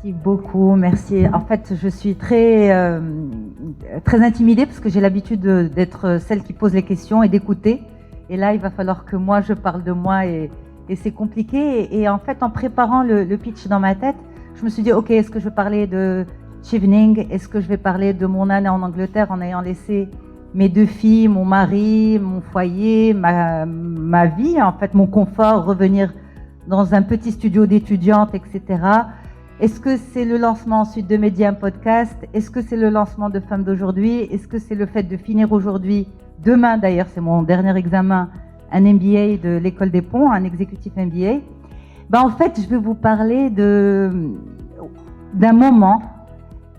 Merci beaucoup, merci. En fait, je suis très intimidée parce que j'ai l'habitude d'être celle qui pose les questions et d'écouter. Et là, il va falloir que moi, je parle de moi et c'est compliqué. Et en fait, en préparant le pitch dans ma tête, je me suis dit, OK, est-ce que je vais parler de Chevening? Est-ce que je vais parler de mon année en Angleterre en ayant laissé mes 2 filles, mon mari, mon foyer, ma vie, en fait, mon confort, revenir dans un petit studio d'étudiante, etc. Est-ce que c'est le lancement ensuite de Média Podcast? Est-ce que c'est le lancement de Femmes d'aujourd'hui? Est-ce que c'est le fait de finir aujourd'hui, demain d'ailleurs, c'est mon dernier examen, un MBA de l'École des Ponts, un exécutif MBA? En fait, je vais vous parler d'un moment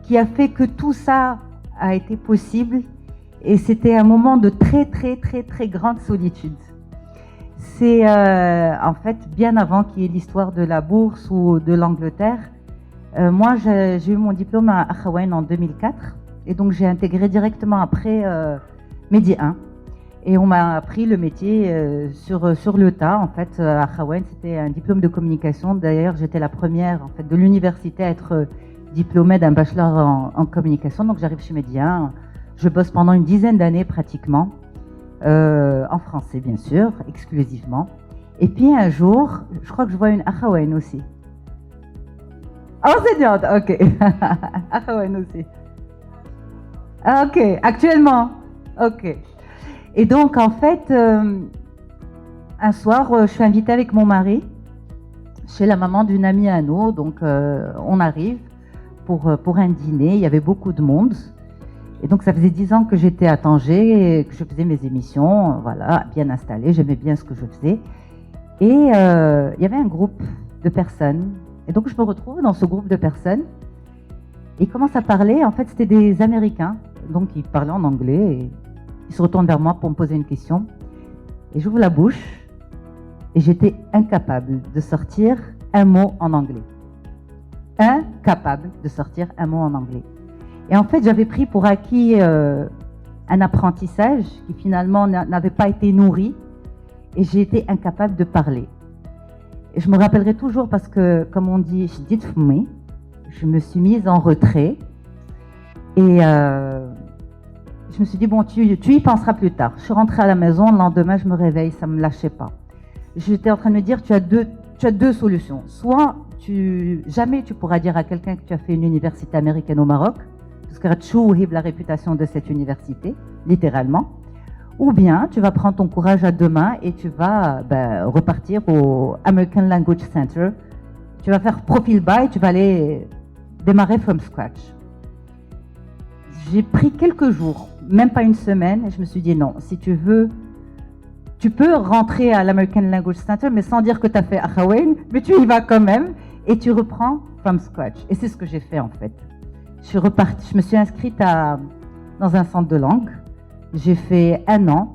qui a fait que tout ça a été possible. Et c'était un moment de très grande solitude. C'est en fait bien avant qu'il y ait l'histoire de la bourse ou de l'Angleterre. Moi, j'ai eu mon diplôme à Akhawaïn en 2004. Et donc, j'ai intégré directement après Medi 1. Et on m'a appris le métier sur le tas. En fait, à Akhawaïn, c'était un diplôme de communication. D'ailleurs, j'étais la première en fait, de l'université à être diplômée d'un bachelor en communication. Donc, j'arrive chez Medi 1. Je bosse pendant une dizaine d'années pratiquement, en français bien sûr, exclusivement. Et puis un jour, je crois que je vois une Akhawaïn aussi. Enseignante, ok. Akhawaïn aussi. Ok, actuellement. Ok. Et donc en fait, un soir, je suis invitée avec mon mari chez la maman d'une amie à nous. Donc on arrive pour un dîner, il y avait beaucoup de monde. Et donc, ça faisait 10 ans que j'étais à Tanger et que je faisais mes émissions, voilà, bien installée, j'aimais bien ce que je faisais. Et il y avait un groupe de personnes. Et donc, je me retrouve dans ce groupe de personnes. Et ils commencent à parler. En fait, c'était des Américains. Donc, ils parlaient en anglais. Et ils se retournent vers moi pour me poser une question. Et j'ouvre la bouche. Et j'étais incapable de sortir un mot en anglais. Incapable de sortir un mot en anglais. Et en fait, j'avais pris pour acquis un apprentissage qui finalement n'avait pas été nourri et j'ai été incapable de parler. Et je me rappellerai toujours parce que, comme on dit, je me suis mise en retrait et je me suis dit, bon, tu y penseras plus tard. Je suis rentrée à la maison, le lendemain, je me réveille, ça ne me lâchait pas. J'étais en train de me dire, tu as deux solutions. Soit, jamais tu pourras dire à quelqu'un que tu as fait une université américaine au Maroc, parce que tu la réputation de cette université, littéralement. Ou bien, tu vas prendre ton courage à 2 mains et tu vas repartir au American Language Center. Tu vas faire profil bas et tu vas aller démarrer from scratch. J'ai pris quelques jours, même pas une semaine, et je me suis dit non, si tu veux, tu peux rentrer à l'American Language Center, mais sans dire que tu as fait Akhawaïn, mais tu y vas quand même et tu reprends from scratch. Et c'est ce que j'ai fait en fait. Je me suis inscrite dans un centre de langue. J'ai fait 1 an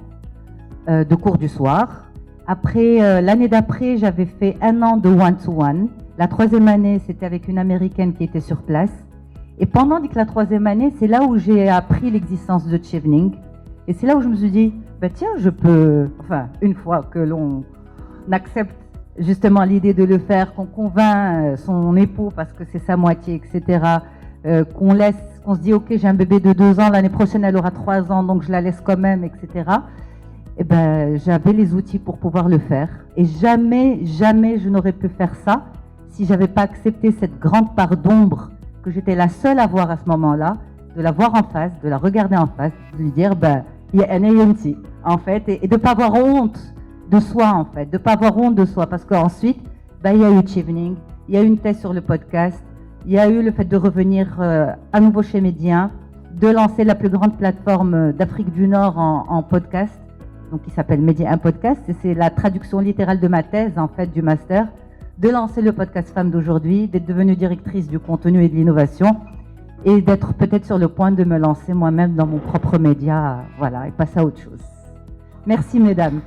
de cours du soir. Après, l'année d'après, j'avais fait 1 an de one-to-one. La 3e année, c'était avec une Américaine qui était sur place. Et pendant la 3e année, c'est là où j'ai appris l'existence de Chevening. Et c'est là où je me suis dit, tiens, je peux, enfin, une fois que l'on accepte justement l'idée de le faire, qu'on convainc son époux parce que c'est sa moitié, etc., qu'on se dit ok, j'ai un bébé de 2 ans, l'année prochaine elle aura 3 ans, donc je la laisse quand même, etc. Et j'avais les outils pour pouvoir le faire. Et jamais je n'aurais pu faire ça si j'avais pas accepté cette grande part d'ombre que j'étais la seule à voir à ce moment-là, de la voir en face, de la regarder en face, de lui dire il y a un AMT en fait, et de pas avoir honte de soi en fait, de pas avoir honte de soi, parce qu'ensuite il y a eu Chevening, il y a eu une thèse sur le podcast. Il y a eu le fait de revenir à nouveau chez Média, de lancer la plus grande plateforme d'Afrique du Nord en podcast, donc qui s'appelle Média Podcast, et c'est la traduction littérale de ma thèse, en fait, du master, de lancer le podcast Femmes d'aujourd'hui, d'être devenue directrice du contenu et de l'innovation, et d'être peut-être sur le point de me lancer moi-même dans mon propre média, voilà, et passer à autre chose. Merci, mesdames.